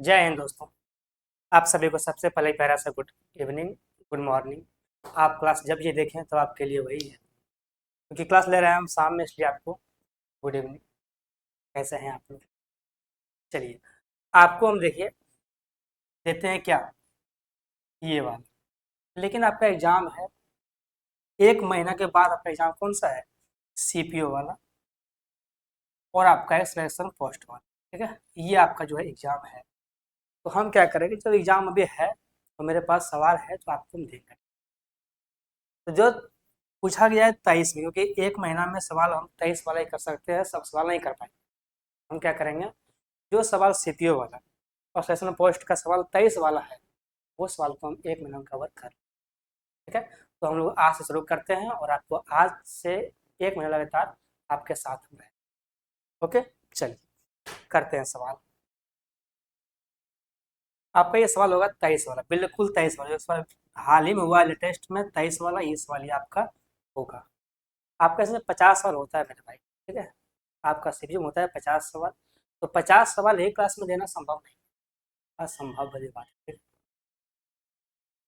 जय हिंद दोस्तों। आप सभी को सबसे पहले प्यारा सा गुड इवनिंग, गुड मॉर्निंग। आप क्लास जब ये देखें तो आपके लिए वही है, क्योंकि क्लास ले रहे हैं हम शाम में, इसलिए आपको गुड इवनिंग। कैसे हैं आप लोग? चलिए, आपको हम देखिए देते हैं क्या, ये वाला। लेकिन आपका एग्जाम है 1 महीना के बाद। आपका एग्जाम कौन सा है? सीपीओ वाला, और आपका है सिलेक्शन पोस्ट वाला। ठीक है, ये आपका जो है एग्जाम है। तो हम क्या करेंगे, जब एग्जाम अभी है तो मेरे पास सवाल है तो आपको हम देंगे। तो जो पूछा गया है 23 में, क्योंकि 1 महीना में सवाल हम 23 वाला ही कर सकते हैं, सब सवाल नहीं कर पाएंगे। हम क्या करेंगे, जो सवाल सीपीओ वाला और सेशन पोस्ट का सवाल 23 वाला है, वो सवाल को हम 1 महीना में कवर कर। ठीक है, तो हम लोग आज से शुरू करते हैं और आपको आज से 1 महीना लगातार आपके साथ हम रहें। ओके, चलिए करते हैं सवाल। आपका ये सवाल होगा 23 वाला, बिल्कुल 23 वाला। जो सवाल हाल ही में हुआ लेटेस्ट में, 23 वाला ये सवाल ही आपका होगा। आपका इसमें 50 सवाल होता है मेरे भाई। ठीक है, आपका सीपीयू होता है 50 सवाल। तो 50 सवाल एक क्लास में देना संभव नहीं, असंभव वाली बात है।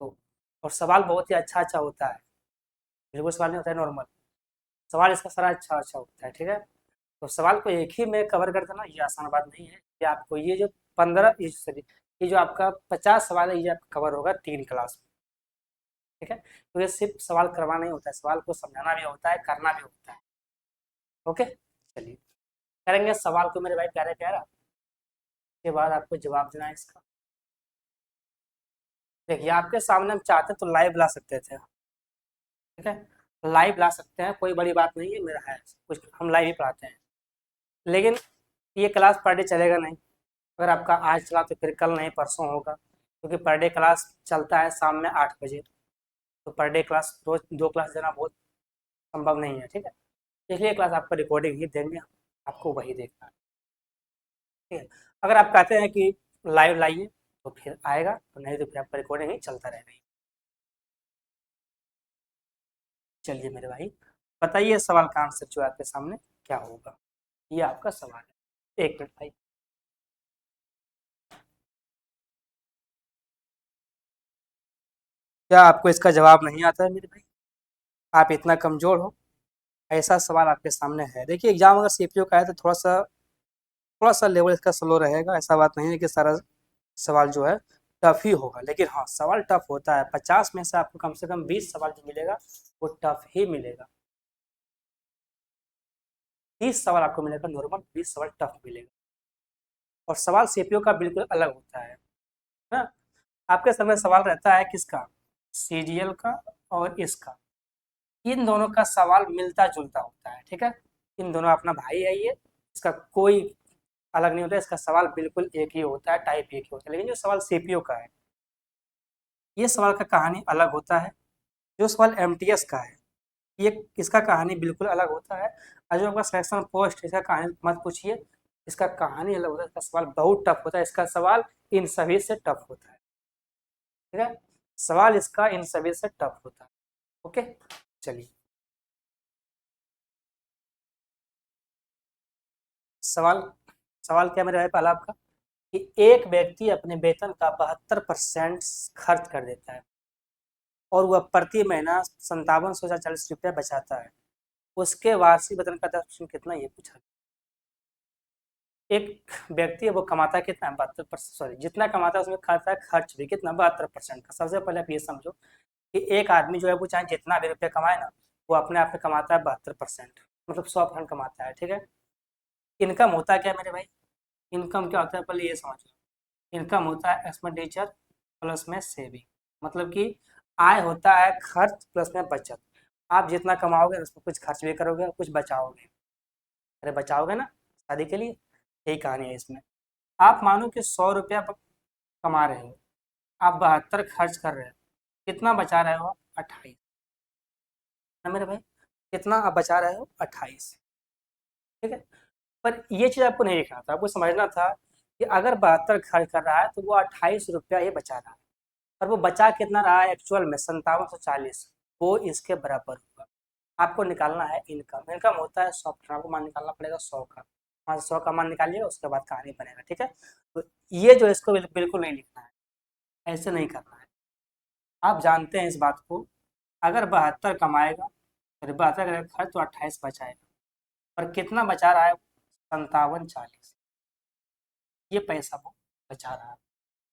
तो और सवाल बहुत ही अच्छा अच्छा होता है, बिल्कुल सवाल नहीं होता है नॉर्मल सवाल, इसका सारा अच्छा अच्छा होता है। ठीक है, तो सवाल को एक ही में कवर कर देना ये आसान बात नहीं है। ये आपको ये जो 15 ये जो आपका 50 सवाल है, ये आपका कवर होगा 3 क्लास में। ठीक है, तो ये सिर्फ सवाल करवाना नहीं होता है, सवाल को समझाना भी होता है, करना भी होता है। ओके, चलिए करेंगे सवाल को मेरे भाई प्यारे प्यारा, के बाद आपको जवाब देना है इसका। देखिए, आपके सामने हम चाहते तो लाइव ला सकते थे। ठीक है, लाइव ला सकते हैं, कोई बड़ी बात नहीं है, मेरा है कुछ, हम लाइव ही पढ़ाते हैं। लेकिन ये क्लास पर डे चलेगा नहीं। अगर आपका आज चला तो फिर कल नहीं, परसों होगा, क्योंकि पर डे क्लास चलता है शाम में 8 बजे। तो पर डे क्लास रोज 2 क्लास देना बहुत संभव नहीं है। ठीक है, इसलिए क्लास आपको रिकॉर्डिंग ही देंगे, आपको वही देखना है। ठीक है, अगर आप कहते हैं कि लाइव लाइए तो फिर आएगा, तो नहीं तो फिर आपका रिकॉर्डिंग ही चलता रहेगा। चलिए मेरे भाई, बताइए सवाल का आंसर जो है आपके सामने क्या होगा। ये आपका सवाल है, 1 मिनट भाई। क्या आपको इसका जवाब नहीं आता है मेरे भाई? आप इतना कमजोर हो? ऐसा सवाल आपके सामने है। देखिए, एग्जाम अगर सीपीओ का है तो थोड़ा सा लेवल इसका स्लो रहेगा। ऐसा बात नहीं है कि सारा सवाल जो है टफ ही होगा, लेकिन हाँ सवाल टफ होता है। 50 में से आपको कम से कम 20 सवाल जो मिलेगा वो टफ ही मिलेगा। 30 सवाल आपको मिलेगा नॉर्मल, 20 सवाल टफ मिलेगा। और सवाल सीपीओ का बिल्कुल अलग होता है ना। आपके सामने सवाल रहता है किसका, सीजीएल का और इसका। इन दोनों का सवाल मिलता जुलता होता है। ठीक है, इन दोनों अपना भाई है ये, इसका कोई अलग नहीं होता, इसका सवाल बिल्कुल एक ही होता है, टाइप एक ही होता है। लेकिन जो सवाल सीपीओ का है, ये सवाल का कहानी अलग होता है। जो सवाल एमटीएस का है, ये इसका कहानी बिल्कुल अलग होता है। और जो आपका सिलेक्शन पोस्ट, इसका कहानी मत पूछिए, इसका कहानी अलग होता है। इसका सवाल बहुत टफ होता है, इसका सवाल इन सभी से टफ होता है। ठीक है, सवाल इसका इन सभी से टफ होता है। ओके, चलिए सवाल सवाल क्या मेरे भाई पहला आपका, कि एक व्यक्ति अपने वेतन का 72% खर्च कर देता है और वह प्रति महीना 5740 रुपया बचाता है। उसके वार्षिक वेतन का 10% कितना, ये पूछा। एक व्यक्ति है, वो कमाता है कितना, 72%, सॉरी जितना कमाता है उसमें खर्च है, खर्च भी कितना, 72% का। सबसे पहले आप ये समझो कि एक आदमी जो है वो चाहे जितना भी रुपया कमाए ना, वो अपने आप में कमाता है 72%, मतलब 100% कमाता है। ठीक है, इनकम होता है क्या मेरे भाई, इनकम क्या होता है पहले ये समझ लो। इनकम होता है एक्सपेंडिचर प्लस में सेविंग, मतलब कि आय होता है खर्च प्लस में बचत। आप जितना कमाओगे उसमें कुछ खर्च भी करोगे और कुछ बचाओगे। अरे बचाओगे ना शादी के लिए, यही कहानी है इसमें। आप मानो कि 100 रुपया कमा रहे हो, आप 72 खर्च कर रहे हो, कितना बचा रहे हो? 28 है मेरे भाई, कितना आप बचा रहे हो? 28। ठीक है, पर ये चीज़ आपको नहीं लिखना था, आपको समझना था कि अगर 72 खर्च कर रहा है तो वो 28 रुपया ये बचा रहा है। और वो बचा कितना रहा है एक्चुअल में? 5740, वो इसके बराबर होगा। आपको निकालना है इनकम। इनकम होता है 100%, आपको मान निकालना पड़ेगा 100 का। वहाँ से 100 का मान निकालिएगा, उसके बाद कहानी बनेगा। ठीक है, तो ये जो इसको बिल्कुल नहीं लिखना है, ऐसे नहीं करना है। आप जानते हैं इस बात को, अगर 72 कमाएगा फिर 72 का खर्च तो 28 बचाएगा, और कितना बचा रहा है? 5740। ये पैसा वो बचा रहा है।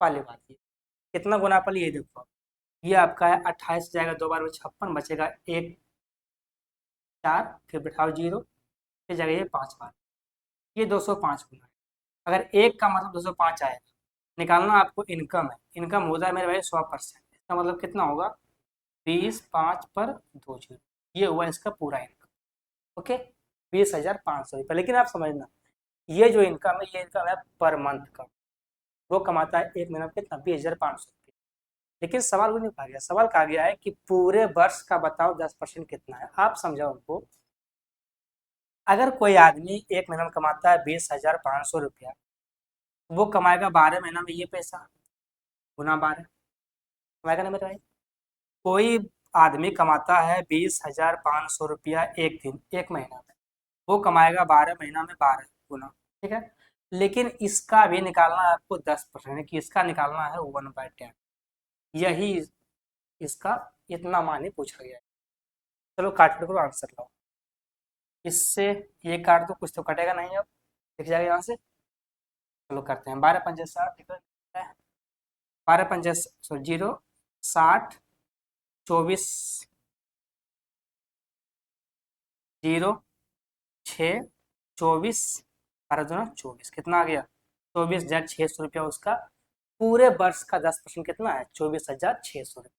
पहली बात ये कितना गुनाफल, ये देखो, ये आपका है 28 जाएगा, 2 बार में 56 बचेगा, एक 4, फिर बिठाओ 0, फिर जाएगा ये 5 बार, ये 205 गुना है। अगर एक का मतलब 205 आएगा, निकालना आपको इनकम है, इनकम होता है मेरे भाई 100%, इसका मतलब कितना होगा? 20 5 पर 2 जीरो, ये हुआ इसका पूरा इनकम। ओके, 20,500 रुपये। लेकिन आप समझना, ये जो इनकम है, ये इनकम है पर मंथ का। वो कमाता है एक महीना में कितना? 20,500 रुपये। लेकिन सवाल वो नहीं कहा गया, सवाल कहा गया है कि पूरे वर्ष का बताओ 10% कितना है। आप समझाओ उनको, अगर कोई आदमी एक महीना में कमाता है 20,500 रुपया, वो कमाएगा 12 महीना में ये पैसा, गुना 12 कमाएगा ना मेरे भाई। कोई आदमी कमाता है 20,500 रुपया एक दिन, एक महीना में, वो कमाएगा 12 महीना में 12 गुना। ठीक है, लेकिन इसका भी निकालना है आपको 10%, कि इसका निकालना है 1/10। यही इसका इतना मान ही पूछा गया है। चलो काट करो, आंसर लो इससे। ये काट दो, कुछ तो कटेगा नहीं, अब दिख जाएगा यहाँ से। चलो करते हैं, 12 पंजे 60, 12 पंजे 0, 60, 24, 0, 6, 24, 12 दूना 24, कितना आ गया? 24,600 रुपया उसका पूरे वर्ष का 10% कितना है? 24,600 रुपया।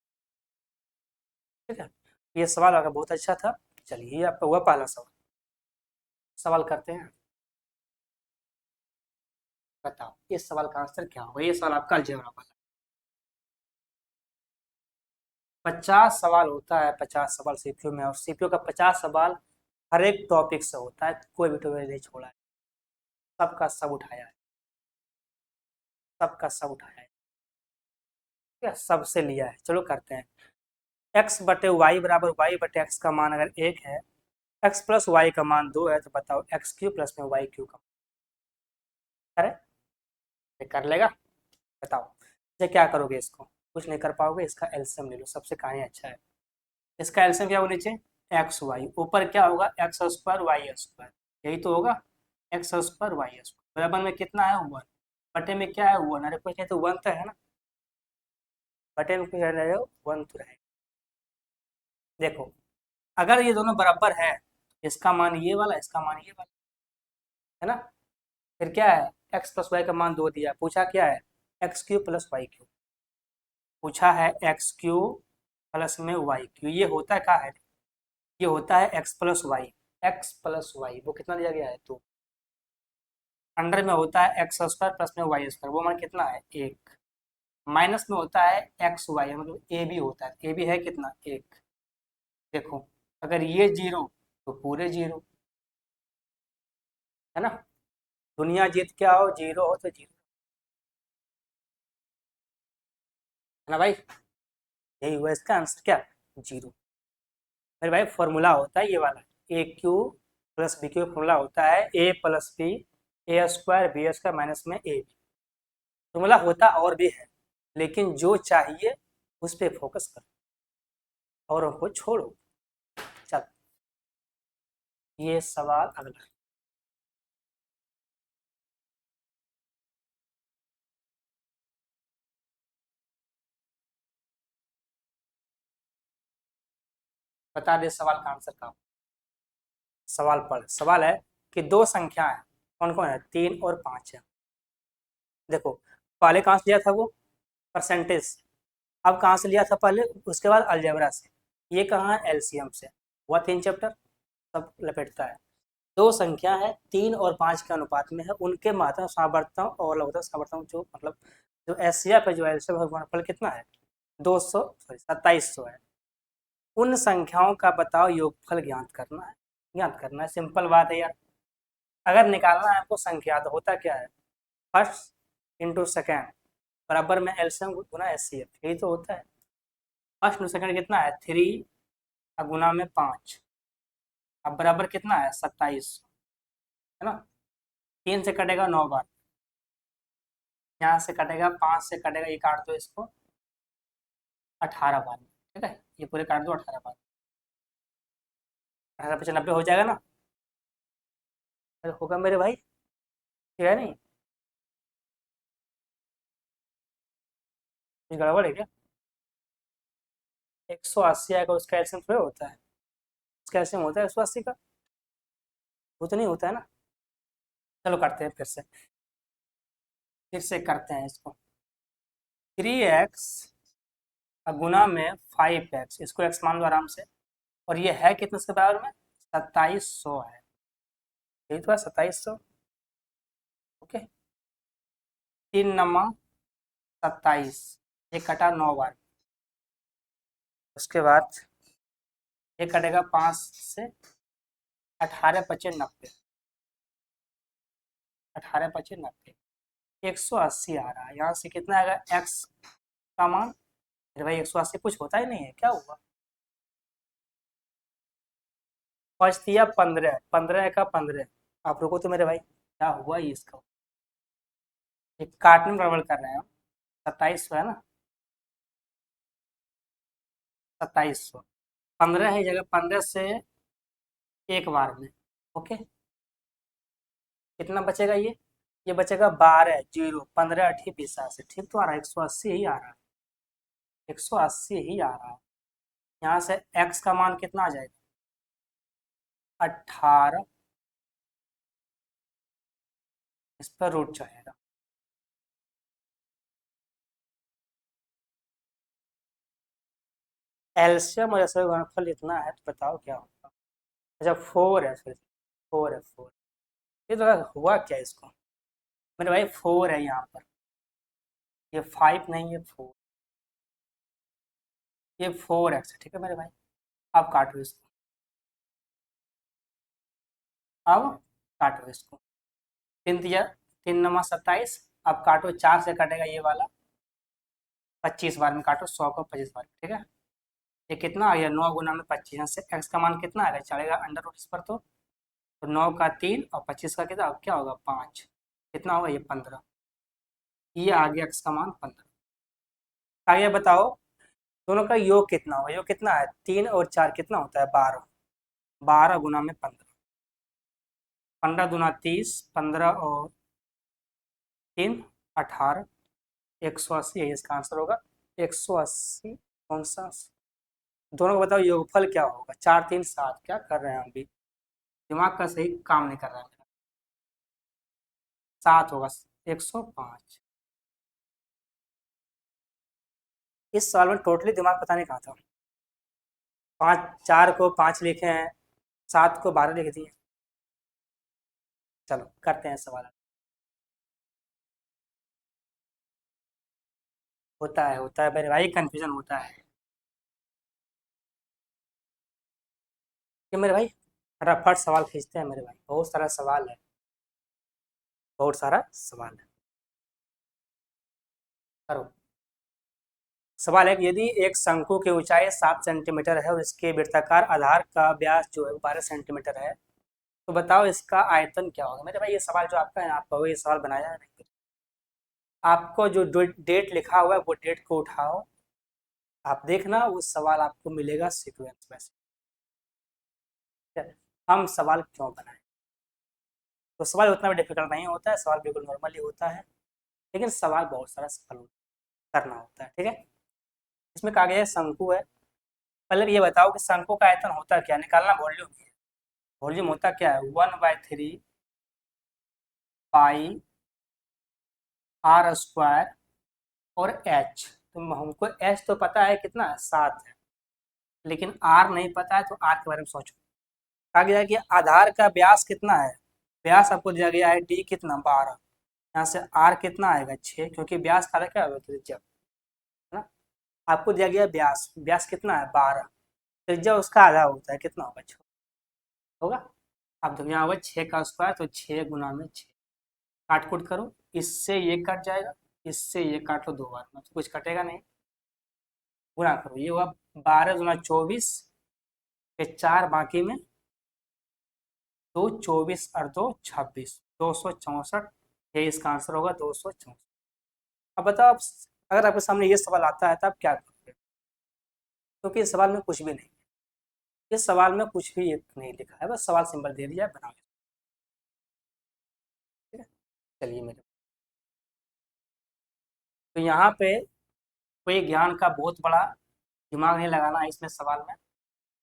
ठीक है, ये सवाल आपका बहुत अच्छा था। चलिए, ये आपका हुआ पहला सवाल। सवाल करते हैं, बताओ इस सवाल का आंसर क्या होगा? ये सवाल आपका अलजेब्रा वाला। 50 सवाल होता है, 50 सवाल सीपीयू में, और सीपीयू का 50 सवाल हर एक टॉपिक से होता है, कोई भी टॉपिक नहीं छोड़ा है, सबका सब उठाया है, सबका सब उठाया है। ठीक है, सबसे लिया है। चलो करते हैं, एक्स बटे वाई बराबर वाई बटे एक्स का मान अगर 1 है, एक्स प्लस वाई का मान 2 है, तो बताओ एक्स क्यू प्लस में वाई क्यू का मान करे? ये कर लेगा? बताओ, ये क्या करोगे? इसको कुछ नहीं कर पाओगे, इसका एलसीएम ले लो, सबसे कहानी अच्छा है। इसका एलसीएम क्या होगा? नीचे एक्स वाई, ऊपर क्या होगा? एक्स स्क्वायर वाई स्क्वायर, यही तो होगा, एक्स स्क्वायर वाई स्क्वायर बराबर में कितना है? 1 बटे में क्या है? 1। अरे कुछ नहीं तो 1 तो है ना, बटे में कुछ रह 1 तो रहेगा। देखो, अगर ये दोनों बराबर है, इसका मान ये वाला, इसका मान ये वाला, है ना? फिर क्या है? एक्स प्लस वाई का मान 2 दिया, पूछा क्या है? X Q plus Y Q, पूछा है एक्स क्यू प्लस में वाई क्यू। ये होता है क्या है? ये होता है X plus Y, X plus Y वो कितना दिया गया है? तो अंडर में होता है एक्स स्क्वायर प्लस में वाई स्क्वायर, वो मान कितना है? 1। माइनस में होता है एक्स वाई, मतलब ए बी होता है, ए बी है कितना? 1। देखो, अगर ये 0 तो पूरे 0, है ना? दुनिया जीत क्या हो, 0 हो तो 0, है ना भाई? यही हुआ इसका आंसर, क्या? 0। मेरे भाई फॉर्मूला होता है ये वाला, A Q plus B Q, formula होता है A plus B, A square B square minus में ए। फॉर्मूला होता और भी है, लेकिन जो चाहिए उस पर फोकस करो और उनको छोड़ो। चल, ये सवाल अगला, बता दे सवाल का आंसर का। सवाल पढ़, सवाल है कि दो संख्या है, कौन कौन है? 3 और 5 है। देखो, पहले कहाँ से लिया था वो? परसेंटेज। अब कहाँ से लिया था? पहले, उसके बाद अलजेब्रा से। ये कहाँ है? एलसीएम से। हुआ 3 चैप्टर, सब लपेटता है। दो संख्या है 3 और 5 के अनुपात में है, उनके मात्रा सावर्तम और लघुत्तम सावर्तम, जो मतलब जो एचसीएफ है, जो एलसीएम है, गुणनफल कितना है? 200, सॉरी 2700 है। उन संख्याओं का बताओ योगफल ज्ञात करना है। ज्ञात करना है, सिंपल बात है यार। अगर निकालना है आपको संख्या, तो होता क्या है? फर्स्ट इंटू सेकेंड बराबर में एलसीएम गुना एचसीएफ, यही तो होता है। फर्स्ट इंटू सेकेंड कितना है? 3 गुना में 5, अब बराबर कितना है? 27, है ना? 3 से कटेगा 9 बार, यहाँ से कटेगा 5 से कटेगा, ये काट दो इसको 18 बार में, ठीक है, ये पूरे काट दो 18 बार, 18 × 95 हो जाएगा ना? अरे होगा मेरे भाई, ठीक है नहीं? ये गड़बड़ है क्या? 180 आएगा, उसका एल्सियम थोड़ा होता है, उसका एल्सियम होता है 180 का, वो तो नहीं होता है ना। चलो करते हैं फिर से करते हैं इसको। 3x गुना में 5x, इसको x मान लो आराम से, और ये है कितने इसके बराबर में? 2700 है, यही तो है 2700। ओके, 3×27, ये कटा 9 बार, उसके बाद ये कटेगा 5 से, 18×5 = 90, 18×5 = 90, 180 आ रहा है। यहाँ से कितना आएगा x का मान? अरे भाई 180 कुछ होता ही नहीं है, क्या हुआ? 5×3 = 15, 15×15, आप रुको तो मेरे भाई, क्या हुआ ये इसका? एक काटने में गड़बड़ कर रहे हैं हम। 2700 है ना, 2700, 15 है जगह, 15 से एक बार में। ओके, कितना बचेगा ये बचेगा 12, 0, 15, 8, 20 से, ठीक तो आ रहा है, 180 ही आ रहा है, 180 ही आ रहा है। यहाँ से x का मान कितना आ जाएगा? 18, इस पर रूट चढ़ेगा। एलसीएम और एसआई गुणनफल इतना है, तो बताओ क्या होगा? अच्छा 4 है, फिर 4 है, 4, ये तो हुआ क्या इसको? मेरे भाई 4 है यहाँ पर, ये 5 नहीं है, 4, ये 4x है, ठीक है मेरे भाई। अब काटो इसको, अब काटो इसको, 3×3 = 27, अब काटो, 4 से कटेगा ये वाला, 25 बार में काटो, 100 को 25 बार में, ठीक है। ये कितना आ गया? 9×25, यहाँ से x का मान कितना आएगा? चढ़ेगा अंडर रूट इस पर, तो 9 का 3 और 25 का कितना, अब क्या होगा? 5, कितना होगा ये? 15, ये आ गया x का मान 15। आगे बताओ दोनों का योग कितना होगा? योग कितना है? 3 और 4 कितना होता है? 12, 12×15, 15×2 = 30, 15 और 3 = 18, 180 है इसका आंसर होगा, 180। कौन सा? दोनों को बताओ योगफल क्या होगा? 4, 3, 7, क्या कर रहे हैं अभी? दिमाग का सही काम नहीं कर रहा है मेरा। 7 होगा, 105। इस सवाल में टोटली दिमाग पता नहीं कहाँ था। 5, 4 को 5 लिखे हैं, 7 को 12 लिख दिए। चलो करते हैं सवाल। होता है मेरे भाई, कंफ्यूजन होता है कि मेरे भाई, फटाफट सवाल खींचते हैं मेरे भाई, बहुत सारा सवाल है, बहुत सारा सवाल है। करो। सवाल है कि यदि एक शंकु की ऊंचाई 7 सेंटीमीटर है और इसके वृत्ताकार आधार का व्यास जो है 12 सेंटीमीटर है, तो बताओ इसका आयतन क्या होगा? मेरे भाई ये सवाल जो आपका है, आपको ये सवाल बनाया है नहीं, आपको जो डेट लिखा हुआ है वो डेट को उठाओ, आप देखना उस सवाल आपको मिलेगा सीक्वेंस में से। ठीक है? हम सवाल क्यों बनाए? तो सवाल उतना भी डिफिकल्ट नहीं होता है, सवाल बिल्कुल नॉर्मली होता है, लेकिन सवाल बहुत सारा सफल करना होता है, ठीक है। इसमें कहा गया है शंकु है, पहले ये बताओ कि शंकु का आयतन होता क्या? निकालना वॉल्यूम है। वॉल्यूम होता क्या है? 1/3 पाई r² और h। तो हमको h तो पता है कितना है, 7 है, लेकिन r नहीं पता है, तो r के बारे में सोचो। कहा गया है कि आधार का व्यास कितना है? व्यास आपको दिया गया है d कितना, 12, यहाँ से r कितना आएगा? 6, क्योंकि व्यास का क्या होगा? त्रिज्या, है ना। आपको दिया गया व्यास, व्यास कितना है? 12, त्रिज्या उसका आधा होता है, कितना होगा? 6 होगा। अब देखो यहाँ होगा 6 का स्क्वायर, तो 6×6, काट कुट करो, इससे ये कट जाएगा, इससे ये काट लो 2 बार में, तो कुछ कटेगा नहीं, गुणा करो, ये हुआ 12×24 के 4, बाकी में 2, 24 और 2 26, 264, ये इसका आंसर होगा 264। अब बताओ आप, अगर आपके सामने ये सवाल आता है तो आप क्या करोगे? क्योंकि इस सवाल में कुछ भी नहीं है, इस सवाल में कुछ भी नहीं लिखा है, बस सवाल सिंपल दे दिया है, बना लो। ठीक है, चलिए मेरे, तो यहाँ पे कोई ज्ञान का बहुत बड़ा दिमाग नहीं लगाना है इसमें सवाल में।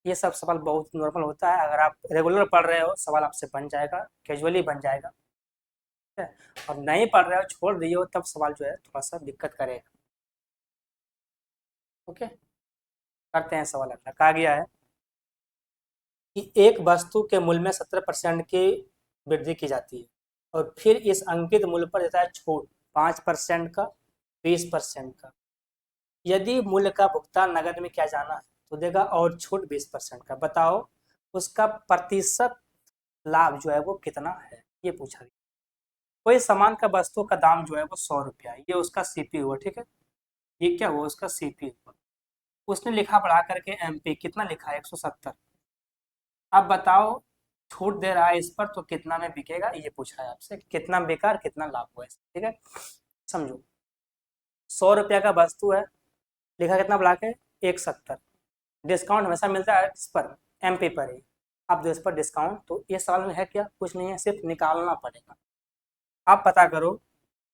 ये सब सवाल बहुत नॉर्मल होता है, अगर आप रेगुलर पढ़ रहे हो सवाल आपसे बन जाएगा, कैजुअली बन जाएगा। ठीक है, और नहीं पढ़ रहे हो, छोड़ दिए हो, तब सवाल जो है थोड़ा सा दिक्कत करेगा। ओके, करते हैं सवाल अगला। कहा गया है कि एक वस्तु के मूल्य में 70% की वृद्धि की जाती है और फिर इस अंकित मूल्य पर देता है छूट 5% का, 20% का। यदि मूल्य का भुगतान नगद में किया जाना है तो देगा और छूट 20% का। बताओ उसका प्रतिशत लाभ जो है वो कितना है, ये पूछा गया। कोई सामान का वस्तु का दाम जो है वो 100 रुपया है, ये उसका सीपी हुआ। ठीक है, ये क्या हुआ, उसका सीपी हुआ। उसने लिखा बढ़ा करके एमपी कितना लिखा है, 170। अब बताओ छूट दे रहा है इस पर तो कितना में बिकेगा, ये पूछ रहा है आपसे, कितना बेकार कितना लाभ हुआ है। ठीक है, समझो 100 रुपया का वस्तु है, लिखा कितना बढ़ा के 170। डिस्काउंट हमेशा मिलता है इस पर, एमपी पर ही। आप दो इस पर डिस्काउंट, तो ये सवाल में है क्या, कुछ नहीं है, सिर्फ निकालना पड़ेगा। आप पता करो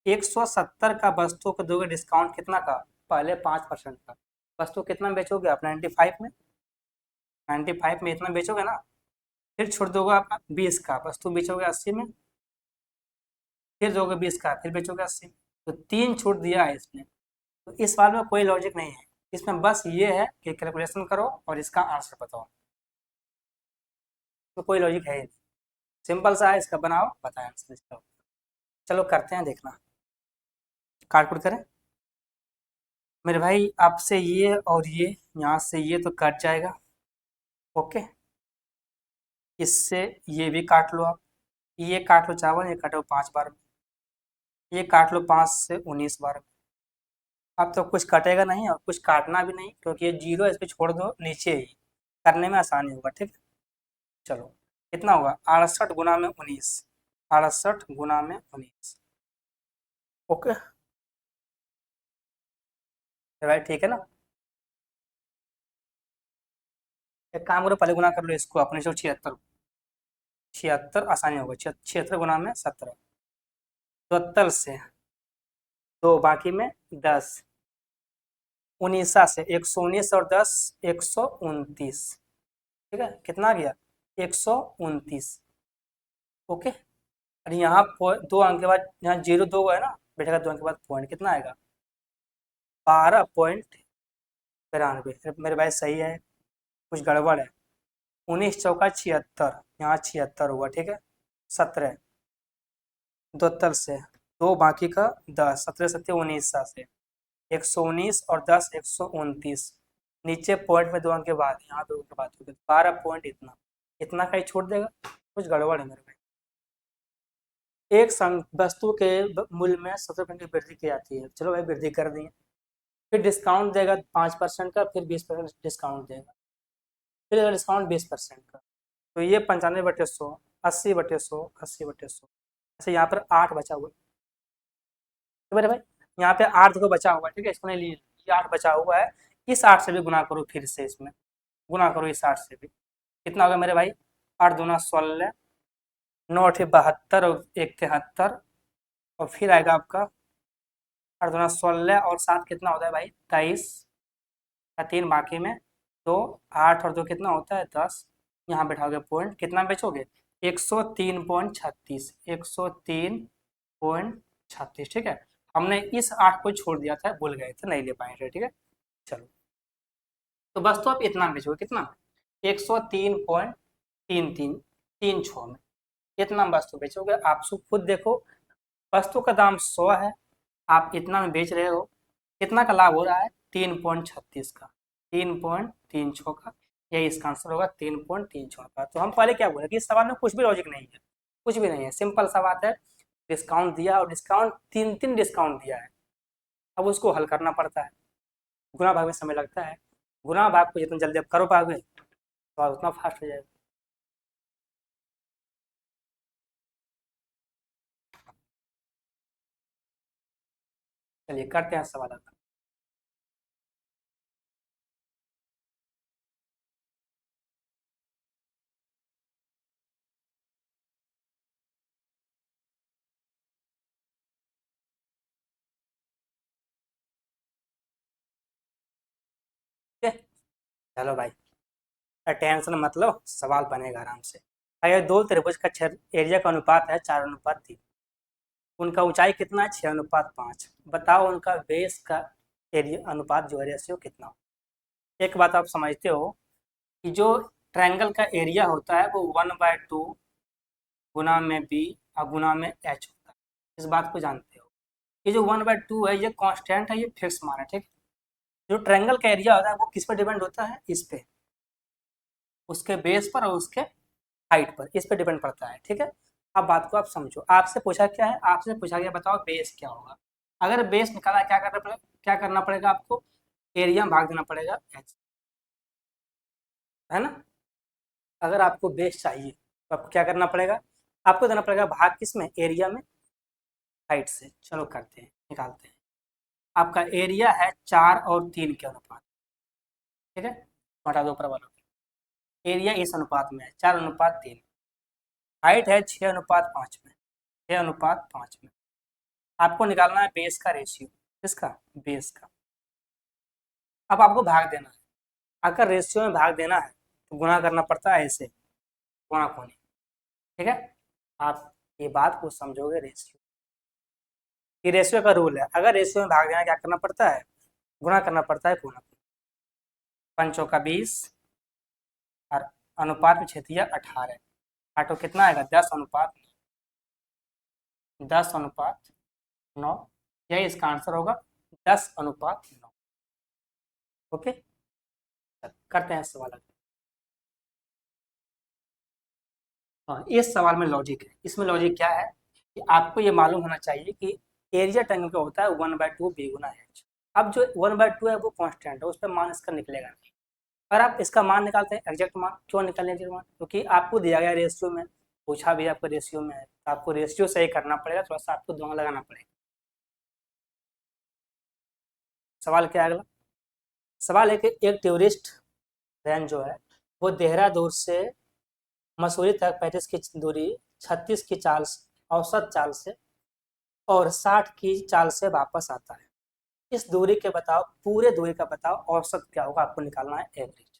170 का वस्तु को दोगे डिस्काउंट कितना का, पहले 5% का। वस्तु कितना बेचोगे आप, 95 में, 95 में इतना बेचोगे ना। फिर छोड़ दोगे आप 20 का, वस्तु बेचोगे 80 में। फिर दोगे 20 का, फिर बेचोगे 80 में। तो 3 छूट दिया है इसने। तो इस सवाल में कोई लॉजिक नहीं है, इसमें बस ये है कि कैलकुलेशन करो और इसका आंसर बताओ। तो कोई लॉजिक है ही नहीं, सिंपल सा है, इसका बनाओ बताए आंसर इसका। चलो करते हैं, देखना काट करें। मेरे भाई आपसे ये और ये, यहाँ से ये तो कट जाएगा। ओके, इससे ये भी काट लो आप, ये काट लो चावल, ये काटो 5 बार में, ये काट लो 5 से 19 बार में। अब तो कुछ कटेगा नहीं और कुछ काटना भी नहीं, क्योंकि ये जीरो इस पे छोड़ दो नीचे ही, करने में आसानी होगा। ठीक है, चलो कितना होगा, 68 × 19, 68 × 19। ओके भाई, ठीक है ना। एक काम करो, पहले गुना कर लो इसको अपने से 76, 76 आसानी होगा, 76 × 17, 72 से 2 बाकी में 10, 19 से 119 और 10, 129। ठीक है, कितना आ गया, 129। ओके, और यहाँ 2 अंक के बाद यहाँ 0 2 है ना, बेटा 2 अंक के बाद पॉइंट कितना आएगा, 12.92। मेरे भाई सही है, कुछ गड़बड़ है। 19 चौका 76, यहाँ 76 हुआ। ठीक है, 17, 72 से 2 बाकी का 10, 17 17 19 से 119 और 10, 129। नीचे पॉइंट में 2 अंक के बाद, यहाँ 2 अंक के बाद 12 पॉइंट, इतना इतना का ही छोड़ देगा, कुछ गड़बड़ है मेरे भाई। एक वस्तु के मूल्य में 70% की वृद्धि की जाती है, चलो भाई वृद्धि कर दी है। फिर डिस्काउंट देगा 5% का, फिर 20% डिस्काउंट देगा, फिर अगर डिस्काउंट 20% का, तो ये 95/100, 80/100, 80/100। ऐसे यहाँ पर 8 बचा हुआ है, तो मेरे भाई यहाँ पे 8 देखो बचा हुआ है। ठीक है, इसको नहीं लिए, ये 8 बचा हुआ है, इस 8 से भी गुना करो, फिर से इसमें गुना करो इस 8 से भी, कितना होगा मेरे भाई, 8 दूना 16, 9 8 72 और 1 73, और फिर आएगा आपका 8 दूना 16 और 7 कितना होता है भाई, 23 का 3 बाकी में 2, 8 और 2 कितना होता है 10। यहाँ बैठाओगे पॉइंट, कितना बेचोगे, 103.36, 103.36। ठीक है, हमने इस 8 को छोड़ दिया था, भूल गए थे, नहीं ले पाए थे। ठीक है, चलो तो बस तो आप इतना बेचोगे, कितना, 103.3336 में, इतना वस्तु बेचोगे आप। खुद देखो, वस्तु का दाम 100 है, आप इतना में बेच रहे हो, कितना का लाभ हो रहा है, 3.36 का, 3.36 का, यही इसका आंसर होगा, 3.36 का। तो हम पहले क्या बोले कि इस सवाल में कुछ भी लॉजिक नहीं है, कुछ भी नहीं है, सिंपल सा बात है। डिस्काउंट दिया और डिस्काउंट 3 डिस्काउंट दिया है, अब उसको हल करना पड़ता है, गुना भाग में समय लगता है। गुना भाग को जितना जल्दी आप करो पाओगे तो उतना फास्ट हो जाएगा। चलिए करते हैं सवाल अगला। ठीक है, चलो भाई, टेंशन मत लो, सवाल बनेगा आराम से। अगर दो त्रिभुज का एरिया का अनुपात है 4:3, उनका ऊंचाई कितना है 6:5, बताओ उनका बेस का एरिया अनुपात जो है रेशियो कितना हो। एक बात आप समझते हो कि जो ट्रायंगल का एरिया होता है वो 1/2 गुना में बी और गुना में एच होता है, इस बात को जानते हो। ये जो 1/2 है ये कांस्टेंट है, ये फिक्स मान है, ठीक। जो ट्रायंगल का एरिया होता है वो किस पर डिपेंड होता है, इस पे, उसके बेस पर और उसके हाइट पर, इस पे डिपेंड करता है, ठीक है। अब बात को आप समझो, आपसे पूछा क्या है, आपसे पूछा गया बताओ बेस क्या होगा। अगर बेस निकालना है, क्या करना पड़ेगा आपको, एरिया में भाग देना पड़ेगा एच, है ना। अगर आपको बेस चाहिए तो आपको क्या करना पड़ेगा, आपको देना पड़ेगा भाग किस में, एरिया में हाइट से। चलो करते हैं, निकालते हैं। आपका एरिया है 4 और 3 के अनुपात, ठीक है, हटा दो ऊपर वालों को। एरिया इस अनुपात में है 4:3, हाइट है 6:5 में, 6:5 में। आपको निकालना है बेस का रेशियो, किसका, बेस का। अब आपको भाग देना है, अगर रेशियो में भाग देना है तो गुणा करना पड़ता है ऐसे, गुणा कोनी, ठीक है। आप ये बात को समझोगे, रेशियो, ये रेशियो का रूल है। अगर रेशियो में भाग देना क्या करना पड़ता है, गुणा करना पड़ता है कोना। पंचों का 20 और अनुपात में छेदिया 18, आटो कितना आएगा 10:9, यही इसका आंसर होगा, 10:9। ओके, करते हैं सवाल अगला। हाँ, इस सवाल में लॉजिक है, इसमें लॉजिक क्या है कि आपको ये मालूम होना चाहिए कि एरिया ट्रायंगल का होता है 1/2 बी गुना एच। अब जो 1/2 है वो कांस्टेंट है, उस पर मान इसका निकलेगा नहीं। और आप इसका मान निकालते हैं एग्जैक्ट मान, क्यों निकालें एग्जैक्ट मान, क्योंकि आपको दिया गया रेशियो में, पूछा भी आपको रेशियो में है, तो आपको रेशियो सही करना पड़ेगा, थोड़ा सा आपको दिमाग लगाना पड़ेगा। सवाल क्या है अगला, सवाल है कि एक टूरिस्ट वैन जो है वो देहरादून से मसूरी तक 35 की दूरी 36 की चाल, औसत चाल से और 60 की चाल से वापस आता है। इस दूरी के बताओ, पूरे दूरी का बताओ औसत क्या होगा, आपको निकालना है एवरेज।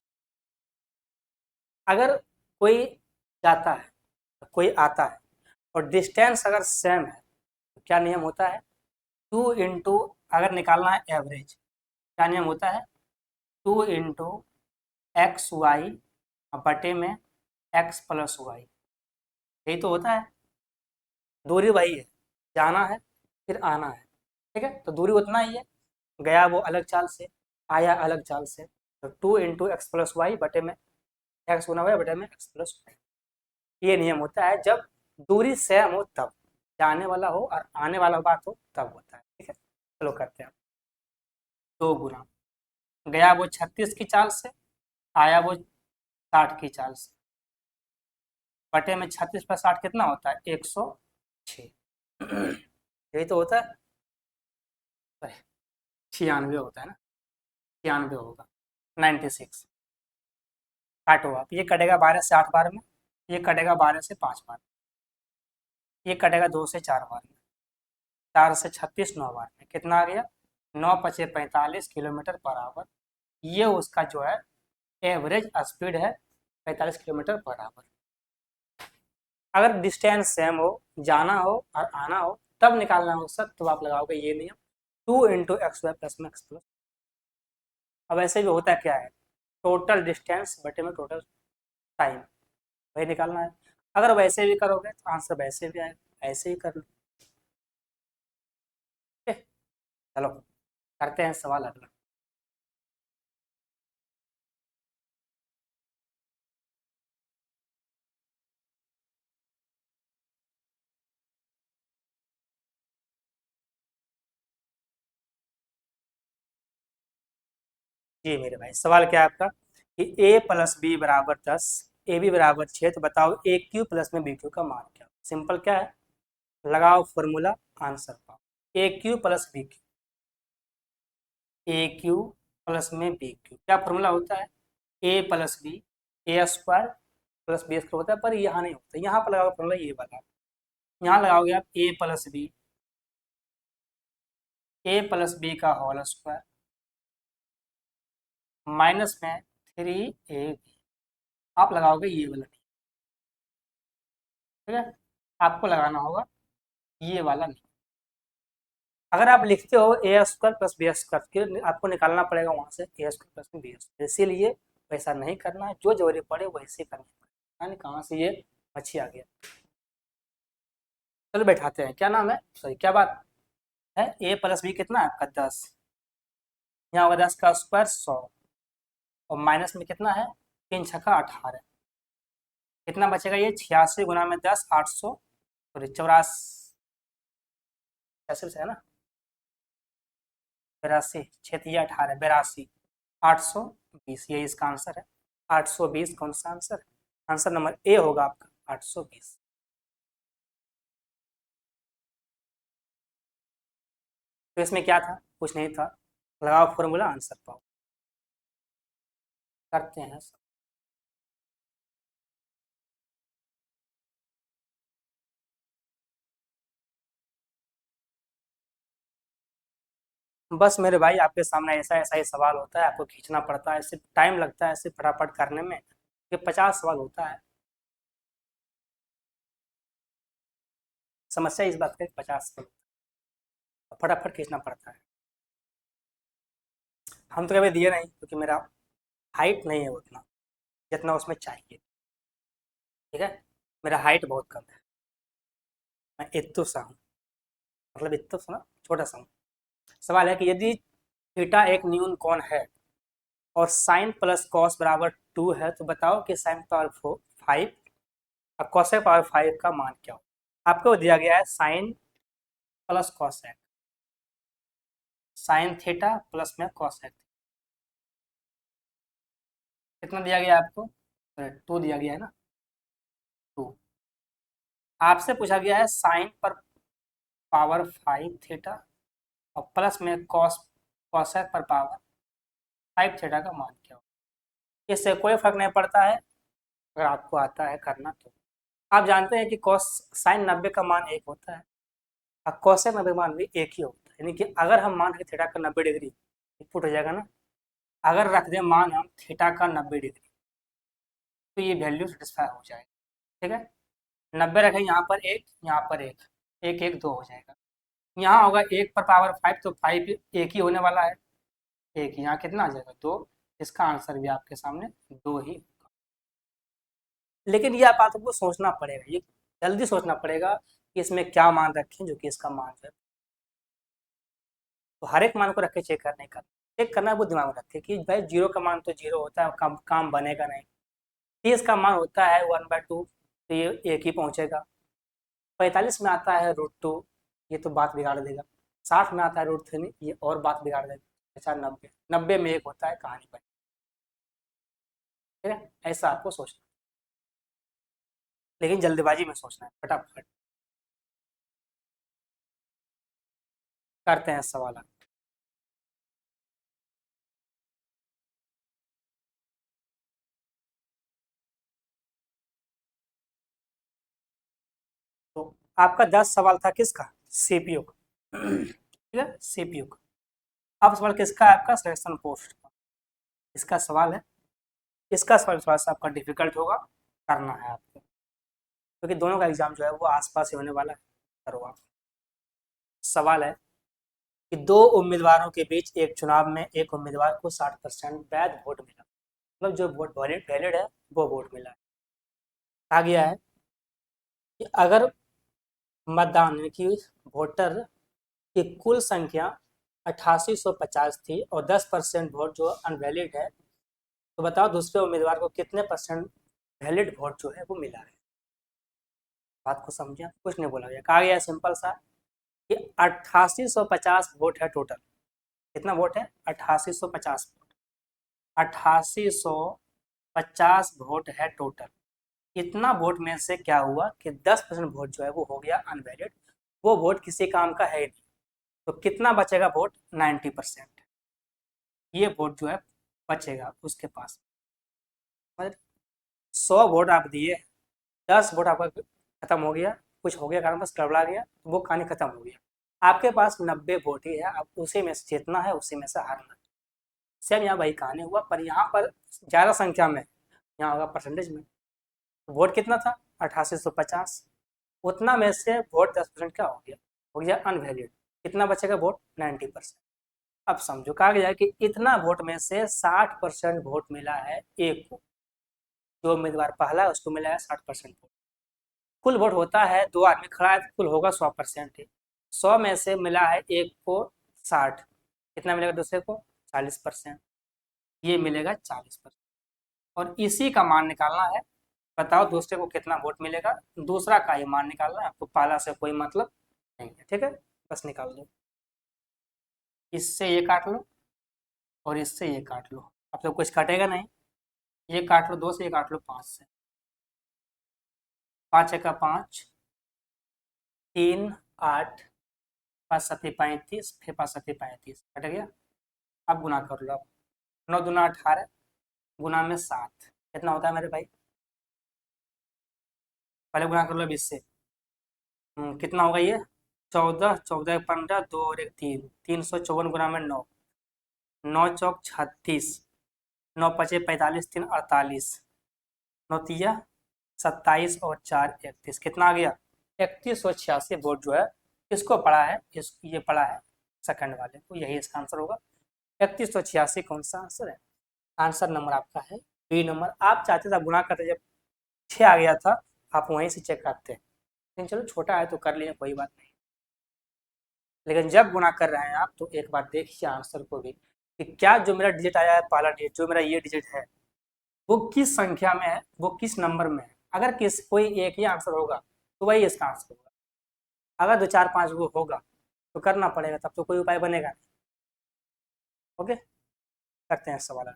अगर कोई जाता है, कोई आता है और डिस्टेंस अगर सेम है तो क्या नियम होता है, 2 इंटू, अगर निकालना है एवरेज, क्या नियम होता है, 2 इंटू XY बटे में X+Y, यही तो होता है। दूरी वही है, जाना है फिर आना है, ठीक है, तो दूरी उतना ही है, गया वो अलग चाल से, आया अलग चाल से, तो 2 इंटू X+Y बटे में एक्स गुना वाई बटे में X+Y। ये नियम होता है जब दूरी सेम हो तब, जाने वाला हो और आने वाला बात हो तब होता है, ठीक है। चलो करते हैं, 2 गुना, गया वो 36 की चाल से, आया वो 60 की चाल से, बटे में 36 + 60 कितना होता है 106, यही तो होता है, 96 होता है ना, 96 होगा, 96। काटो आप, ये कटेगा 12 से 8 बार में, ये कटेगा 12 से 5 बार, ये कटेगा 2 से 4 बार में, 4 से 36 9 बार में, कितना आ गया 9×5 = 45 किलोमीटर पर आवर। ये उसका जो है एवरेज स्पीड है, 45 किलोमीटर पर आवर। अगर डिस्टेंस सेम हो, जाना हो और आना हो तब निकालना हो सर, तो आप लगाओगे ये नियम, 2 इंटू XY प्लस में X+। अब ऐसे भी होता है क्या है, टोटल डिस्टेंस बटे में टोटल टाइम, वही निकालना है। अगर वैसे भी करोगे तो आंसर वैसे भी आएगा, ऐसे ही कर लो, ठीक है। चलो करते हैं सवाल अगला। जी मेरे भाई, सवाल क्या है आपका कि A+B = 10, AB = 6, तो बताओ AQ+B Q का मान क्या। सिंपल क्या है, लगाओ फॉर्मूला, आंसर पाओ। AQ+B Q, ए क्यू प्लस में बी क्यू। क्या फॉर्मूला होता है? A plus B, A square plus B square होता है, पर यहाँ नहीं होता। यहाँ पर लगाओगे फॉर्मूला ये वाला, यहाँ लगाओगे आप ए प्लस बी का होल स्क्वायर माइनस में 3ab, आप लगाओगे ये वाला, ठीक है? आपको लगाना होगा ये वाला नहीं। अगर आप लिखते हो ए स्क्वायर प्लस बी स्क्वायर, आपको निकालना पड़ेगा वहां से ए स्क्वायर प्लस बी स्क्वायर, इसीलिए वैसा नहीं करना है, जो जरूरी पड़े वैसे करना है। यानी कहाँ से ये मच्छी आ गया। चलो बैठाते हैं, क्या नाम है, सॉरी क्या बात है, ए प्लस बी कितना है आपका 10, यहाँ होगा 10 का स्क्वायर 100, और माइनस में कितना है 3 छक्का 18, कितना बचेगा ये 86 गुना में 10 800, सॉरी 84 ऐसे है ना, 82 6 18 82 820, ये इसका आंसर है 820। कौन सा आंसर है? आंसर नंबर ए होगा आपका 820। तो इसमें क्या था? कुछ नहीं था, लगाओ फॉर्मूला आंसर पाओ। करते हैं सब। बस मेरे भाई आपके सामने ऐसा ऐसा ही सवाल होता है, आपको खींचना पड़ता है, इससे टाइम लगता है ऐसे फटाफट करने में, ये 50 सवाल होता है। समस्या इस बात का 50 सवाल फटाफट खींचना पड़ता है। हम तो कभी दिए नहीं, क्योंकि मेरा हाइट नहीं है उतना जितना उसमें चाहिए, ठीक है? मेरा हाइट बहुत कम है, मैं इत्तु सा हूँ, मतलब इत्तु सा ना, छोटा सा हूँ। सवाल है कि यदि थीटा एक न्यून कोण है और साइन प्लस कॉस बराबर 2 है, तो बताओ कि साइन पावर 5 और कॉसेक पावर 5 का मान क्या हो। आपको दिया गया है sine plus cosec, sine theta plus में कॉसेक, कितना दिया गया है आपको? 2 दिया गया है ना, 2। आपसे पूछा गया है साइन पर पावर 5 थीटा और प्लस में कॉसेक पर पावर 5 थीटा का मान क्या हो। इससे कोई फर्क नहीं पड़ता है अगर आपको आता है करना तो। आप जानते हैं कि कॉस साइन 90 का मान 1 होता है और कॉसेक 90 का मान भी 1 ही होता है, यानी कि अगर हम मान के थीटा का 90 डिग्री इनपुट हो जाएगा ना, अगर रख दें मान हम थीटा का 90 डिग्री, तो ये वैल्यू सेटिस्फाई हो जाएगा, ठीक है? 90 रखें, यहाँ पर 1, यहाँ पर 1, 1 1 2 हो जाएगा। यहाँ होगा 1 पर पावर 5, तो 5 1 ही होने वाला है, 1 यहाँ कितना आ जाएगा 2। इसका आंसर भी आपके सामने 2 ही। लेकिन ये आप बातों को सोचना पड़ेगा, ये जल्दी सोचना पड़ेगा कि इसमें क्या मान रखें जो कि इसका मान है। तो हर एक मान को रख के चेक करने का, चेक करना वो दिमाग में रखे कि भाई 0 का मान तो 0 होता है, काम बनेगा नहीं। 30 का मान होता है 1/2, तो ये 1 ही पहुंचेगा। 45 में आता है √2, ये तो बात बिगाड़ देगा। 60 में आता है √3, ये और बात बिगाड़ देगा। अच्छा 90 में 1 होता है, कहानी पर, ठीक है? ऐसा आपको सोचना, लेकिन जल्दबाजी में सोचना है, फटाफट करते हैं सवाल। तो आपका 10 सवाल था किसका? सीपीयू का, ठीक है, सीपीयू का। अब सवाल किसका है? आपका सिलेक्शन पोस्ट का, इसका सवाल है। इसका सवाल थोड़ा सा आपका डिफिकल्ट होगा, करना है आपको, क्योंकि दोनों का एग्जाम जो है वो आसपास ही होने वाला है। करो आप। सवाल है कि दो उम्मीदवारों के बीच एक चुनाव में एक उम्मीदवार को 60% वैध वोट मिला, मतलब जो वोट वैलिड है वो वोट मिला है। कहा गया है कि अगर मतदान की वोटर की कुल संख्या 8850 थी और 10% वोट जो अनवैलिड है, तो बताओ दूसरे उम्मीदवार को कितने % वैलिड वोट जो है वो मिला है। बात को समझिए, कुछ नहीं बोला गया, कहा गया सिंपल सा कि 8850 वोट है टोटल। कितना वोट है? 8850 वोट, 8850 वोट है टोटल। इतना वोट में से क्या हुआ कि 10% वोट जो है वो हो गया अनवैलिड, वो वोट किसी काम का है ही नहीं। तो कितना बचेगा वोट? 90%। ये वोट जो है बचेगा उसके पास। 100 वोट आप दिए, 10 वोट आपका खत्म हो गया, कुछ हो गया कारण बस गड़बड़ा गया, तो वो कहानी खत्म हो गया। आपके पास 90 वोट ही है, आप उसी में से जीतना है, उसी में से हारना है। सेम यहाँ वही कहानी हुआ, पर यहाँ पर ज़्यादा संख्या में, यहाँ होगा परसेंटेज में। वोट कितना था? 8850। उतना में से वोट 10% क्या हो गया अनवैलिड। कितना बचेगा वोट? 90%। अब समझो, कहा गया है कि इतना वोट में से 60% वोट मिला है एक को। जो उम्मीदवार पहला है उसको मिला है 60% वोट। कुल वोट होता है, दो आदमी खड़ा है तो कुल होगा 100%। 100 में से मिला है एक को 60, कितना मिलेगा दूसरे को? 40%। ये मिलेगा 40%। और इसी का मान निकालना है। बताओ दूसरे को कितना वोट मिलेगा, दूसरा का ही मान निकालना है आपको, पहला से कोई मतलब नहीं है। ठीक है, बस निकाल दो। इससे ये काट लो और इससे ये काट लो, अब तो कुछ कटेगा नहीं। ये काट लो 2 से, ये काट लो 5 से। 5 का 5, 3 8, 5 सत्ती 35, फिर 5 सत्ती 35 कट गया। अब गुना कर लो। 9 दूना 18, गुना में 7 कितना होता है मेरे भाई? पहले गुना कर लो 20 से। कितना होगा ये? 14, 14 15, 2 और 1 3, 354 गुना में 9, 9 चौक 36, 9 पचे 45, 3 48, 9 तिया 27 और 4 31, कितना आ गया? 3186 वोट जो है किसको पड़ा है? ये पड़ा है सेकंड वाले को, यही इसका आंसर होगा। 3186 कौन सा आंसर है? आंसर नंबर आपका है बी नंबर। आप चाहते थे गुना करते, जब 6 आ गया था आप वहीं से चेक करते हैं, लेकिन चलो छोटा है तो कर लिए, कोई बात नहीं। लेकिन जब गुना कर रहे हैं आप तो एक बार देखिए आंसर को भी, कि क्या जो मेरा डिजिट आया है, पहला डिजिट जो मेरा ये डिजिट है, वो किस संख्या में है, वो किस नंबर में है। अगर कोई एक ही आंसर होगा तो वही इसका आंसर होगा। अगर 2 4 5 वो होगा तो करना पड़ेगा, तब तो कोई उपाय बनेगा नहीं। ओके, करते हैं सवाल।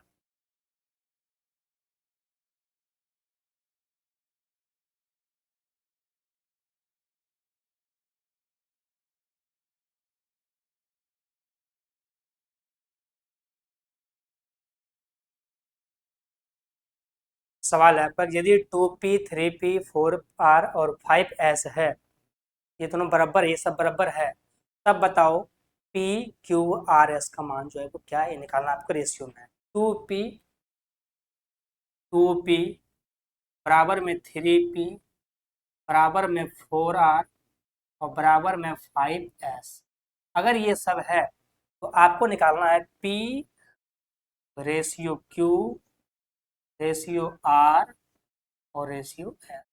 सवाल है, पर यदि 2p 3p 4r और 5s है, ये दोनों बराबर, ये सब बराबर है, तब बताओ p q r s का मान जो है वो क्या है, ये निकालना आपको रेशियो में है। 2p बराबर में 3p बराबर में 4r और बराबर में 5s। अगर ये सब है तो आपको निकालना है p ratio q ratio r और रेशियो s।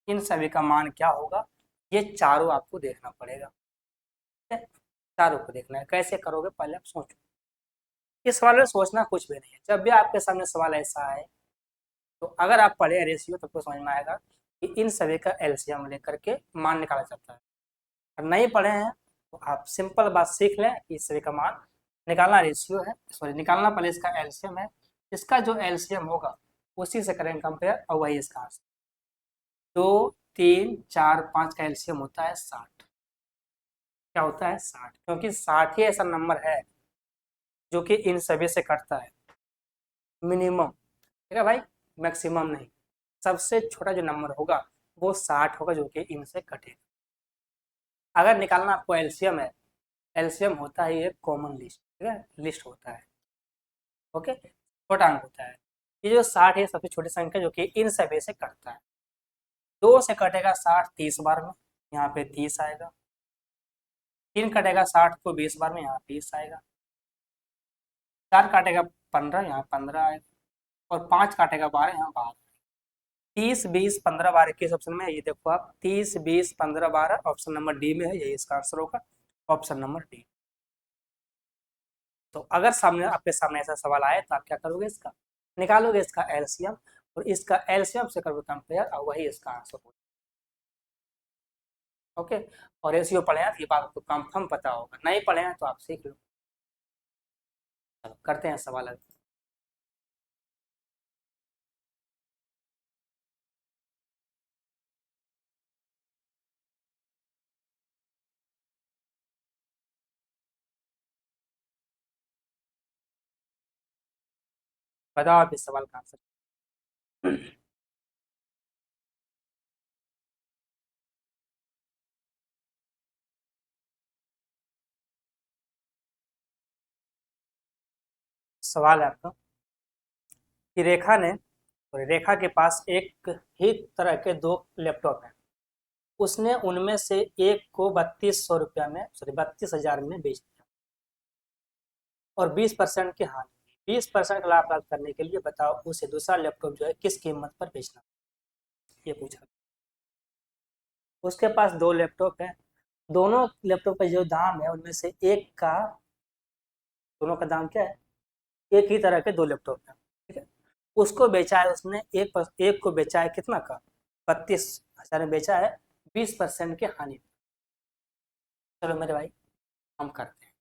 इन सभी का मान क्या होगा, ये चारों आपको देखना पड़ेगा। ठीक है? चारों को देखना है, कैसे करोगे पहले आप सोचो। इस सवाल में सोचना कुछ भी नहीं है, जब भी आपके सामने सवाल ऐसा है तो अगर आप पढ़े हैं रेशियो तो आपको समझ में आएगा कि इन सभी का एलसीएम लेकर के मान निकाला जाता है। अगर नहीं पढ़े हैं तो आप सिंपल बात सीख लें कि इस सभी का मान निकालना रेशियो है, सॉरी निकालना पहले इसका एलसीएम है। इसका जो एलसीएम होगा उसी से करेंगे कंपेयर, और वही इसका आंसर। 2 3 4 5 का एलसीएम होता है 60। क्या होता है? 60, क्योंकि 60 ही ऐसा नंबर है जो कि इन सभी से कटता है मिनिमम। ठीक है भाई, मैक्सिमम नहीं। सबसे छोटा जो नंबर होगा वो 60 होगा जो कि इनसे कटेगा। अगर निकालना आपको एलसीएम है, एलसीएम होता है ये कॉमन लिस्ट, ठीक है, लिस्ट होता है। ओके, छोटा अंक होता है। ये जो 60 है सबसे छोटी संख्या जो कि इन सभी से कटता है। 2 से कटेगा 60 30 बार में, यहाँ पे 30 आएगा। 3 कटेगा 60 को 20 बार में, यहाँ 20 आएगा। 4 काटेगा 15, यहाँ 15 आएगा। और 5 काटेगा 12, यहाँ 12। 30 20 15 12 21 ऑप्शन में है, ये देखो आप 30 20 15 12 ऑप्शन नंबर डी में है, यही इसका आंसर होगा, ऑप्शन नंबर डी। तो अगर सामने आपके सामने ऐसा सवाल आए तो आप क्या करोगे, इसका निकालोगे इसका एलसीएम, और इसका एलसीएम से करोगे कंपेयर, और वही इसका आंसर होगा। ओके, और रेशियो पढ़े हैं तो ये बात आपको कंफर्म पता होगा, नहीं पढ़े हैं तो आप सीख लो। चलो करते हैं सवाल। बताओ आप इस सवाल का आंसर। सवाल है आपका कि रेखा के पास एक ही तरह के दो लैपटॉप हैं। उसने उनमें से एक को 3200 रुपया में, सॉरी 32,000 में बेच दिया और 20% की हानि। 20% का लाभ प्राप्त करने के लिए बताओ उसे दूसरा लैपटॉप जो है किस कीमत पर बेचना, ये पूछा। उसके पास दो लैपटॉप है। दोनों लैपटॉप का जो दाम है उनमें से एक का, दोनों का दाम क्या है, एक ही तरह के दो लैपटॉप है, ठीक है। उसको बेचा है उसने, एक को बेचा है कितना का, 32,000 में बेचा है, 20% की हानि। चलो मेरे भाई हम करते हैं।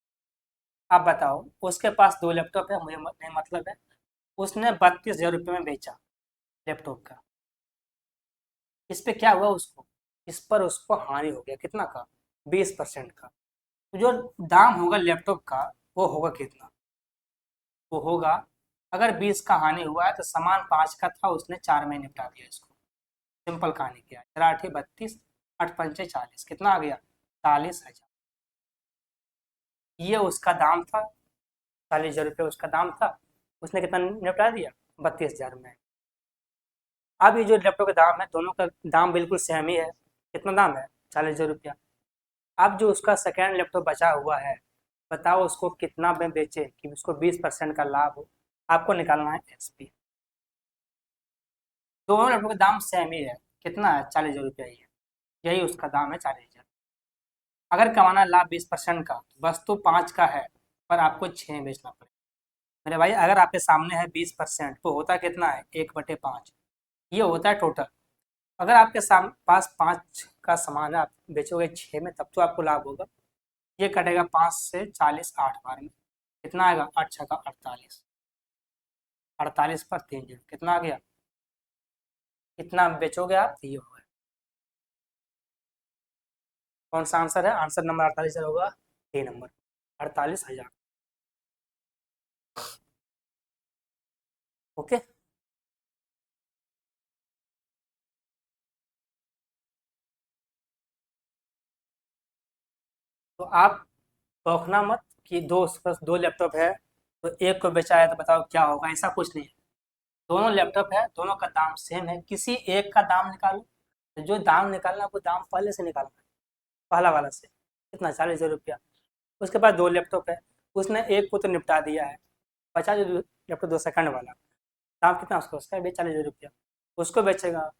आप बताओ, उसके पास दो लैपटॉप है, मुझे नहीं मतलब है। उसने 32,000 रुपये में बेचा लैपटॉप का। इस पे क्या हुआ उसको, इस पर उसको हानि हो गया कितना का, 20% का। तो जो दाम होगा लैपटॉप का वो होगा कितना, वो होगा, अगर 20 का हानि हुआ है तो सामान 5 का था, उसने 4 में निपटा दिया इसको। सिंपल कहानी क्या है, 4 8 32, 8 पंचे 40, कितना आ गया, 40,000। ये उसका दाम था, 40,000 रुपये उसका दाम था। उसने कितना निपटा दिया, 32,000 में। अब ये जो लैपटॉप का दाम है, दोनों का दाम बिल्कुल सेम ही है। कितना दाम है, 40,000 रुपया। अब जो उसका सेकेंड लैपटॉप बचा हुआ है, बताओ उसको कितना में बेचे कि उसको 20% का लाभ हो। आपको निकालना है एसपी। दोनों लैपटॉप का दाम सेम ही है, कितना है, 40,000 रुपया ही है। यही उसका दाम है, 40,000। अगर कमाना लाभ 20% का, वस्तु 5 का है पर आपको 6 बेचना पड़ेगा। मेरे भाई अगर आपके सामने है 20%, तो होता कितना है, 1/5, ये होता है टोटल। अगर आपके पास 5 का सामान है, आप बेचोगे 6 में, तब तो आपको लाभ होगा। ये कटेगा 5 से 40 8 बार में, कितना आएगा, 8 छका 48, 48 पर 3 जीरो, कितना आ गया, कितना बेचोगे आप, ये होगा। कौन सा आंसर है, आंसर नंबर 48 होगा, ए नंबर, 48,000। ओके। तो आप बौखना मत कि दो बस दो लैपटॉप है तो एक को बेचा है तो बताओ क्या होगा, ऐसा कुछ नहीं है। दोनों लैपटॉप है, दोनों का दाम सेम है, किसी एक का दाम निकालो। तो जो दाम निकालना है वो दाम पहले से निकालना है, पहला वाला से, कितना, 40,000 रुपया। उसके पास दो लैपटॉप है, उसने एक को तो निपटा दिया है, बचा जो लैपटॉप दो सेकंड वाला, दाम कितना उसका, उसका भी 40,000 रुपया, उसको बेचेगा।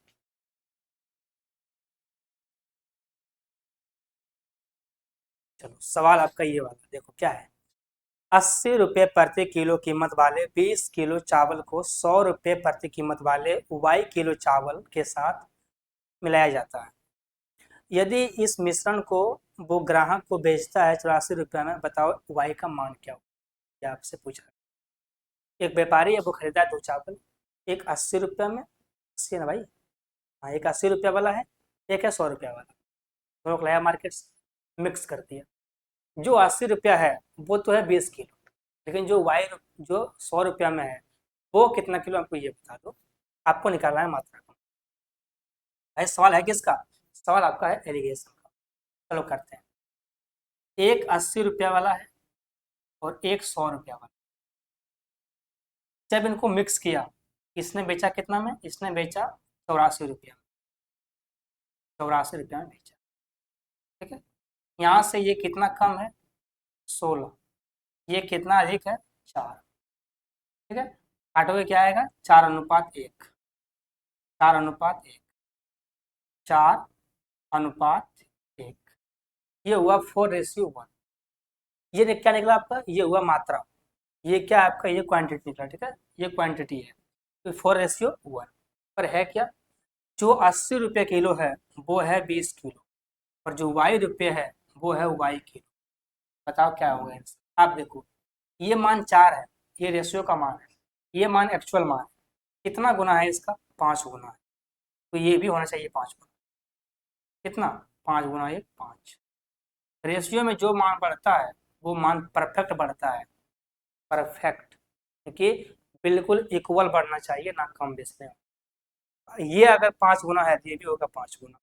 चलो सवाल आपका ये वाला देखो क्या है। 80 रुपये प्रति किलो कीमत वाले 20 किलो चावल को 100 रुपये प्रति कीमत वाले उबाई किलो चावल के साथ मिलाया जाता है। यदि इस मिश्रण को वो ग्राहक को बेचता है 84 रुपये में, बताओ उबाई का मान क्या हो, ये आपसे पूछा। एक व्यापारी है, वो खरीदा दो चावल, एक 80 रुपये में, 80 है ना भाई, हाँ, एक 80 रुपया वाला है, एक है 100 रुपया वाला, दोनों को लाया मार्केट से, मिक्स कर दिया। जो 80 रुपया है वो तो है 20 किलो, लेकिन जो 100 रुपया में है वो कितना किलो, आपको ये बता दो। आपको निकालना है मात्रा का। भाई सवाल है किसका, सवाल आपका है एलिगेशन का। चलो करते हैं। एक 80 रुपया वाला है और एक 100 रुपया वाला। जब इनको मिक्स किया, इसने बेचा कितना में, इसने बेचा 84 रुपया, 84 रुपया में बेचा, ठीक है। यहाँ से ये कितना कम है, 16, ये कितना अधिक है, 4, ठीक है। काटोगे क्या आएगा, 4:1, 4:1, 4:1, ये हुआ 4:1। ये क्या निकला आपका, ये हुआ मात्रा। ये क्या है आपका, ये क्वांटिटी निकला, ठीक है, ये क्वांटिटी है। तो 4:1 पर है क्या, जो 80 रुपये किलो है वो है 20 किलो, और जो वाई रुपये है वो है वाई किलो। बताओ क्या होगा आंसर। आप देखो, ये मान 4 है, ये रेशियो का मान है, ये मान एक्चुअल मान है। कितना गुना है इसका, 5 गुना है। तो ये भी होना चाहिए 5 गुना, कितना, 5 × 1 5। रेशियो में जो मान बढ़ता है वो मान परफेक्ट बढ़ता है, परफेक्ट, क्योंकि बिल्कुल इक्वल बढ़ना चाहिए, ना कम बेस में। ये अगर 5 गुना है तो ये भी होगा 5 गुना,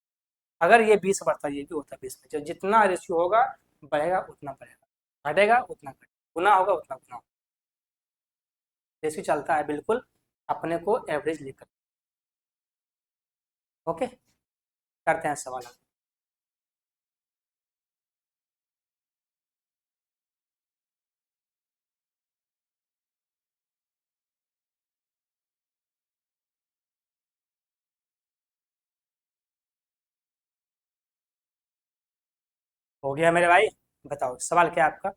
अगर ये 20 बढ़ता है ये भी होता है 20 में। जो जितना रेशियो होगा बढ़ेगा उतना बढ़ेगा, घटेगा उतना घटेगा, गुना होगा उतना गुना होगा। रेशियो चलता है बिल्कुल अपने को एवरेज लेकर। ओके, करते हैं सवाल। हो गया मेरे भाई, बताओ सवाल क्या है आपका।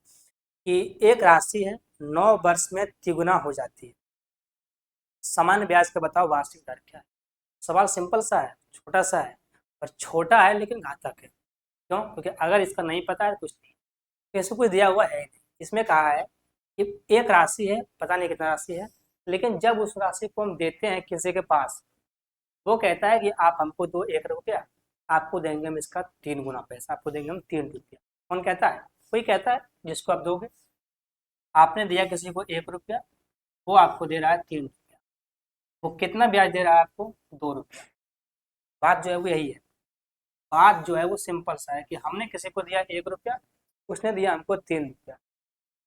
कि एक राशि है 9 वर्ष में तिगुना हो जाती है, सामान्य ब्याज का बताओ वार्षिक दर क्या है। सवाल सिंपल सा है, छोटा सा है, और छोटा है लेकिन घातक है। क्यों? क्योंकि अगर इसका नहीं पता है कुछ नहीं, तो इसमें कुछ दिया हुआ है नहीं। इसमें कहा है कि एक राशि है, पता नहीं कितना राशि है, लेकिन जब उस राशि को हम देते हैं किसी के पास, वो कहता है कि आप हमको दो 1 रुपया, आपको देंगे हम इसका 3 गुना पैसा, आपको देंगे हम 3 रुपया। कौन कहता है? कोई कहता है जिसको आप दोगे। आपने दिया किसी को 1 रुपया, वो आपको दे रहा है 3 रुपया। वो कितना ब्याज दे रहा है आपको? 2 रुपया। बात जो है वो यही है। बात जो है वो सिंपल सा है कि हमने किसी को दिया 1 रुपया, उसने दिया हमको 3 रुपया,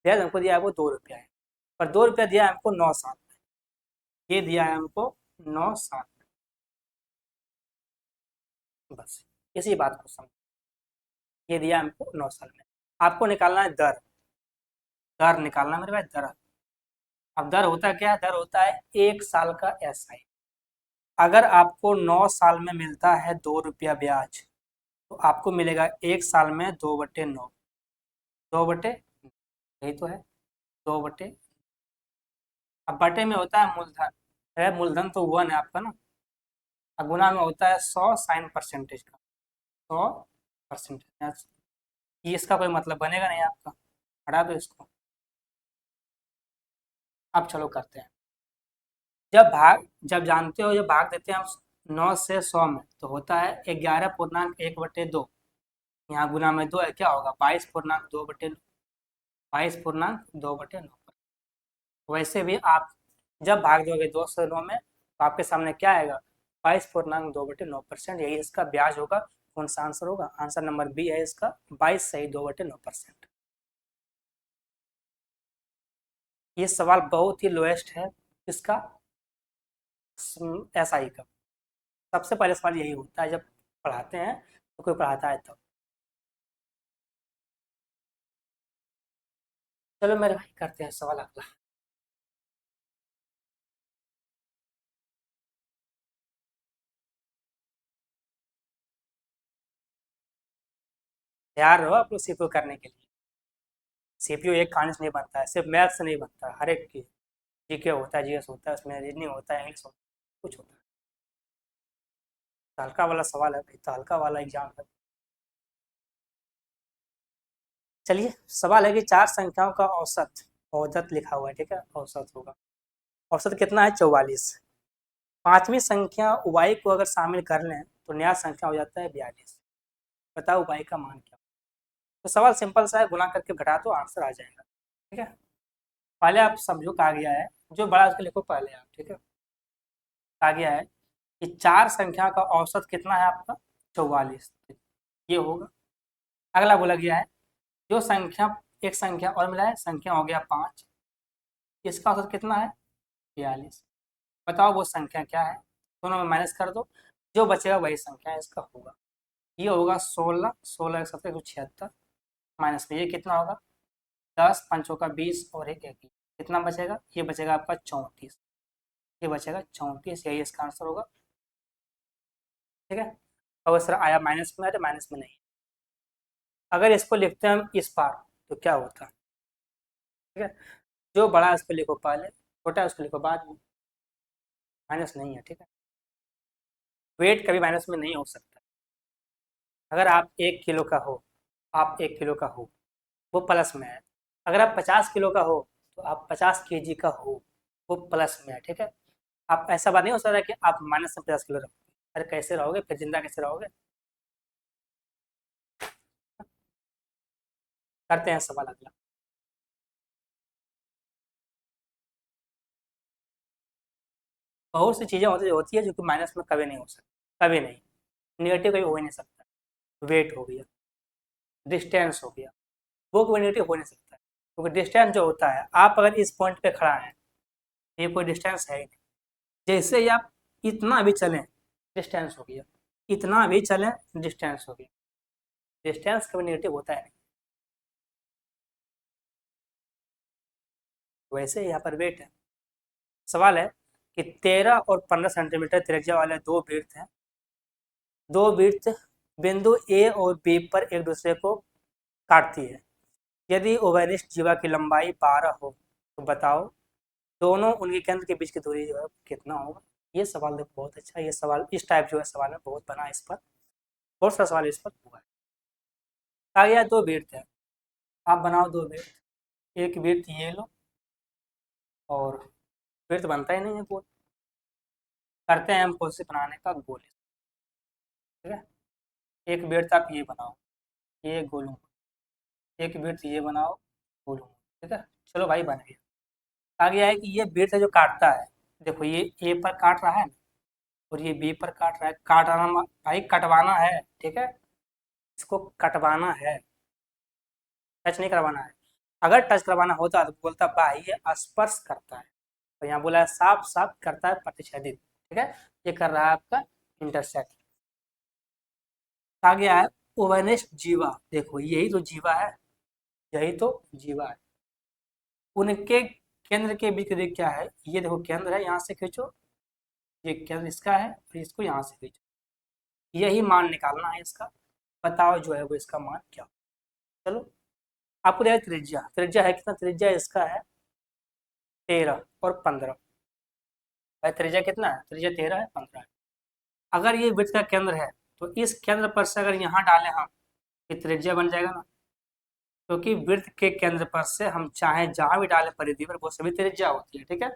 ब्याज हमको दिया है वो 2 रुपया है। पर 2 रुपया दिया है हमको 9 साल में, ये दिया है हमको 9 साल में। बस इसी बात को समझ, ये दिया है हमको 9 साल में। आपको निकालना है दर, दर निकालना है मेरे भाई, दर। अब दर होता क्या है? दर होता है 1 साल का SI। अगर आपको 9 साल में मिलता है 2 रुपया ब्याज, तो आपको मिलेगा 1 साल में 2/9। 2 बटे, यही तो है, 2/। अब बटे में होता है मूलधन, है मूलधन तो 1 है आपका ना। अब गुना में होता है 100 sin% का, 100%। ये इसका कोई मतलब बनेगा नहीं आपका, हटा दो इसको। अब चलो करते हैं। जब जानते हो, जब भाग देते हैं हम 9 से 100 में, तो होता है 11.1/2। यहाँ गुना में 2 है, क्या होगा? 22.2/9। 22.2/9। वैसे भी आप जब भाग दोगे 2 से 9 में, तो आपके सामने क्या आएगा? 22.2/9%। यही इसका ब्याज होगा। कौन सा आंसर होगा? आंसर नंबर बी है इसका, 22 सही 2/9%। ये सवाल बहुत ही लोएस्ट है इसका, SI का। सबसे पहले सवाल यही होता है जब पढ़ाते हैं, तो कोई पढ़ाता है तब। चलो मेरे भाई करते हैं सवाल अगला। तैयार रहो आप लोग सीपीयू करने के लिए। सीपीयू एक कहानी से नहीं बनता है, सिर्फ मैथ से नहीं बनता है, हर एक की। जीके होता है, जीएस होता है, उसमें रीजनिंग होता है, इंग्लिश होता है, कुछ होता है। तो हल्का वाला सवाल है भाई, तो हल्का वाला एग्जाम है। चलिए, सवाल है कि चार संख्याओं का औसत, औसत लिखा हुआ है, ठीक है, औसत होगा। औसत कितना है? 44। पांचवी संख्या y को अगर शामिल कर लें तो नया संख्या हो जाता है 42। बताओ y का मान क्या? तो सवाल सिंपल सा है, गुना करके घटा दो, आंसर आ जाएगा। ठीक है, पहले आप समझो कहा गया है, जो बड़ा उसको लिखो पहले आप, ठीक है। कहा गया है कि चार संख्या का औसत कितना है आपका? 44। ये होगा। अगला बोला गया है जो संख्या, एक संख्या और मिला है, संख्या हो गया 5, इसका औसत कितना है? 42। बताओ वो संख्या क्या है? दोनों में माइनस कर दो, जो बचेगा वही संख्या इसका होगा। ये होगा 16, 16 × 17 = 176, माइनस में ये कितना होगा? 10 5 का 20 और एक 21। कितना बचेगा? ये बचेगा आपका 34। ये बचेगा 34, यही इसका आंसर होगा। ठीक है, अब सर आया माइनस में, अरे माइनस में नहीं। अगर इसको लिखते हैं हम इस पार, तो क्या होता? ठीक है, जो बड़ा है उसको लिखो पहले, छोटा है उसको लिखो बाद में। माइनस नहीं है, ठीक है। वेट कभी माइनस में नहीं हो सकता। अगर आप 1 किलो का हो, आप 1 किलो का हो, वो प्लस में है। अगर आप 50 किलो का हो, तो आप 50 kg का हो, वो प्लस में है। ठीक है, आप ऐसा बात नहीं हो सकता कि आप माइनस में 50 किलो रखोगे। अरे कैसे रहोगे फिर, जिंदा कैसे रहोगे? करते हैं सवाल अगला। बहुत सी चीज़ें होती है जो कि माइनस में कभी नहीं हो सकती, कभी नहीं। नेगेटिव कभी हो ही नहीं सकता। वेट हो गया, डिस्टेंस हो गया, वो कोई नेगेटिव हो नहीं सकता, क्योंकि डिस्टेंस जो होता है, आप अगर इस पॉइंट पे खड़ा हैं, ये कोई डिस्टेंस है ही नहीं। जैसे ही आप इतना भी चलें, डिस्टेंस हो गया, इतना भी चलें, डिस्टेंस हो गया। डिस्टेंस कभी नेगेटिव होता है नहीं। वैसे ही यहाँ पर वेट है। सवाल है कि 13 और 15 सेंटीमीटर त्रिज्या वाले दो वृत्त हैं। दो वृत्त बिंदु ए और बी पर एक दूसरे को काटती है। यदि उभयनिष्ठ जीवा की लंबाई 12 हो तो बताओ दोनों उनके केंद्र के बीच की दूरी जो है कितना होगा। ये सवाल देखो बहुत अच्छा है। ये सवाल इस टाइप जो है सवाल है बहुत बना है इस पर, बहुत सारा सवाल इस पर हुआ है। आ गया दो वृत्त है, आप बनाओ दो वृत्त। एक वृत्त ये लो, और वृत्त बनता ही नहीं है गोल। करते हैं हम कोशिश बनाने का गोल, ठीक है। एक वृत्त आप ये बनाओ, ये गोल हूँ। एक वृत्त ये बनाओ, गोल हूँ, ठीक है। चलो भाई बन गया। आ गया है कि ये वृत्त है जो काटता है। देखो ये ए पर काट रहा है ना, और ये बी पर काट रहा है। काटना भाई कटवाना है, ठीक है। इसको कटवाना है, टच नहीं करवाना है। अगर टच करवाना होता तो बोलता भाई ये स्पर्श करता है, तो यहाँ बोला है साफ साफ करता है प्रतिच्छेदित, ठीक है। ये कर रहा है आपका इंटरसेक्ट। आ गया है ओवनिस्ट जीवा। देखो यही तो जीवा है, यही तो जीवा है। उनके केंद्र के बीच में क्या है, ये देखो केंद्र है, यहाँ से खींचो, ये केंद्र इसका है, और इसको यहाँ से खींचो। यही मान निकालना है इसका। बताओ जो है वो इसका मान क्या। चलो आपको दिया त्रिज्या, त्रिज्या है कितना, त्रिज्या इसका है 13 और 15। भाई त्रिज्या कितना है, त्रिज्या 13 है, 15 है। अगर ये वृत्त का केंद्र है, तो इस केंद्र पर से अगर यहाँ डालें हम, ये त्रिज्या बन जाएगा ना। क्योंकि वृत्त के केंद्र पर से हम चाहे जहाँ भी डालें परिधि पर, वो सभी त्रिज्या होती है, ठीक है।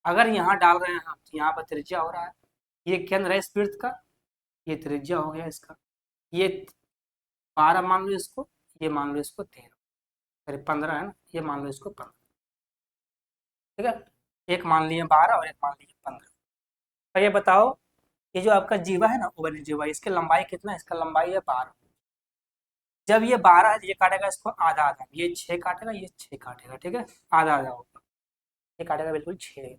अगर यहाँ डाल रहे हैं हम, तो यहाँ पर त्रिज्या हो रहा है। ये केंद्र है इस वृत्त का, ये त्रिज्या हो गया इसका। ये 12 मान लो इसको, ये मान लो इसको 13, अरे 15 है ना, ये मान लो इसको 15, ठीक है। एक मान लिए 12 और एक मान लिए 15। तो ये बताओ, ये जो आपका जीवा है ना, ओवल जीवा, इसकी लंबाई कितना है, इसका लंबाई है 12। जब ये 12 है, ये काटेगा इसको आधा आधा, ये 6 काटेगा, ये 6 काटेगा, ठीक है। आधा आधा होगा, ये काटेगा बिल्कुल 6।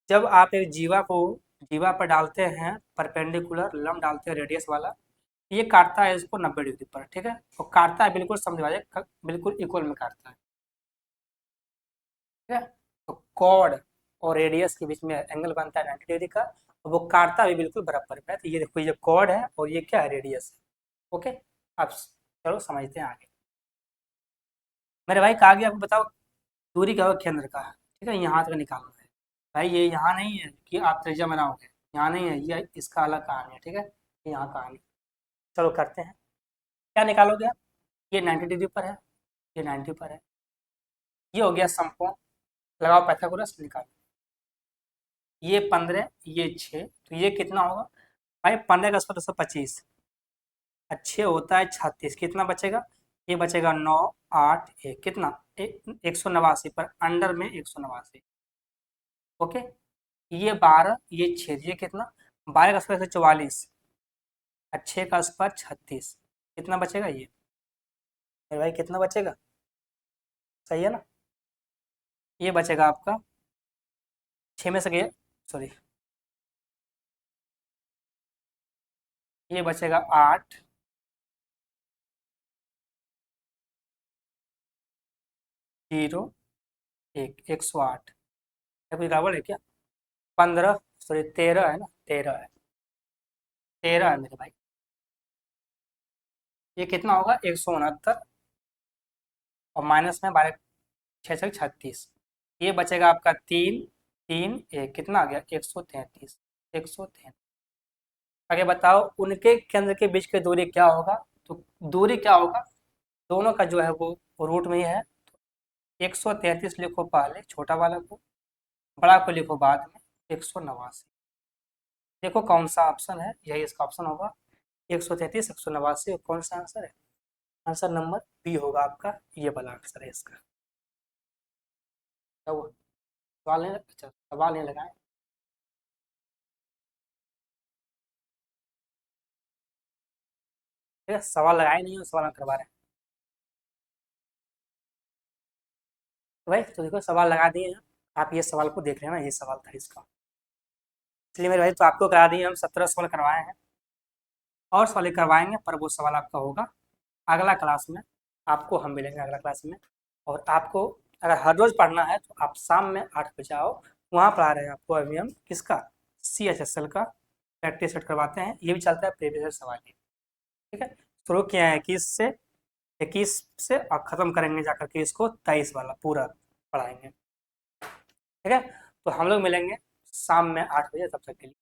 जब आप एक जीवा को जीवा पर डालते हैं, परपेंडिकुलर लंब डालते हैं रेडियस वाला, ये काटता है इसको 90 डिग्री पर, ठीक है। और काटता है बिल्कुल समझ, बिल्कुल इक्वल में काटता है, ठीक है। तो कॉर्ड और रेडियस के बीच में एंगल बनता है 90 डिग्री का, और वो काटता भी बिल्कुल बराबर में है। तो ये देखो, ये कॉर्ड है और ये क्या है, रेडियस है, ओके। अब चलो समझते हैं आगे। मेरे भाई कहा गया, आपको बताओ दूरी क्या होगा केंद्र का, ठीक है। यहाँ तक निकालना है। भाई ये यहाँ नहीं है कि आप त्रिज्या बनाओगे, यहाँ नहीं है, ये इसका अलग कहानी है, ठीक है। यहाँ कहानी, चलो करते हैं। क्या निकालोगे आप, ये 90 डिग्री पर है, ये 90 पर है, ये हो गया समकोण। लगाओ पाइथागोरस, निकालो। ये 15, ये 6, तो ये कितना होगा भाई, 15 का स्क्वायर 225, अच्छे होता है 36, कितना बचेगा, ये बचेगा 9, 8, 1, कितना 189 पर, अंडर में 189, ओके। ये 12, ये 6, ये कितना, 12 का स्क्वायर 144, अच्छे का स्क्वायर 36, कितना बचेगा ये, मेरे भाई कितना बचेगा, सही है ना। ये बचेगा आपका 6 में से गया, सॉरी, ये बचेगा 8, 0, 1, 108। कोई गड़बड़ है क्या, 15, सॉरी 13 है ना, 13 है, 13 है मेरे भाई। ये कितना होगा 169, और माइनस में 12, 6 36, ये बचेगा आपका 3, 3, 1, कितना आ गया 133, 133। आगे बताओ उनके केंद्र के बीच की दूरी क्या होगा। तो दूरी क्या होगा, दोनों का जो है वो रूट में ही है। 133 लिखो पहले छोटा वाला को, बड़ा को लिखो बाद में 189। देखो कौन सा ऑप्शन है, यही इसका ऑप्शन होगा 133, 189। कौन सा आंसर है, आंसर नंबर बी होगा आपका, ये वाला आंसर है इसका। क्या हुआ, सवाल नहीं, अच्छा सवाल नहीं लगाए। ठीक है, सवाल लगाए नहीं हो, सवाल हम करवा रहे हैं। तो भाई तो देखो सवाल लगा दिए हैं, आप ये सवाल को देख लेना, ये सवाल था इसका। इसलिए मेरे भाई तो आपको करा दिए, हम 17 सवाल करवाए हैं, और सवाल करवाएंगे, पर वो सवाल आपका होगा अगला क्लास में। आपको हम मिलेंगे अगला क्लास में। और आपको अगर हर रोज़ पढ़ना है तो आप शाम में 8 बजे आओ, वहाँ पढ़ा रहे हैं आपको अभी हम किसका, CHSL का प्रैक्टिस सेट करवाते हैं। ये भी चलता है प्रीवियस सवाल ही। ठीक है, शुरू किया है 21 से और ख़त्म करेंगे जाकर के इसको 23 वाला पूरा पढ़ाएंगे। ठीक है, तो हम लोग मिलेंगे शाम में 8 बजे, तब तक के लिए।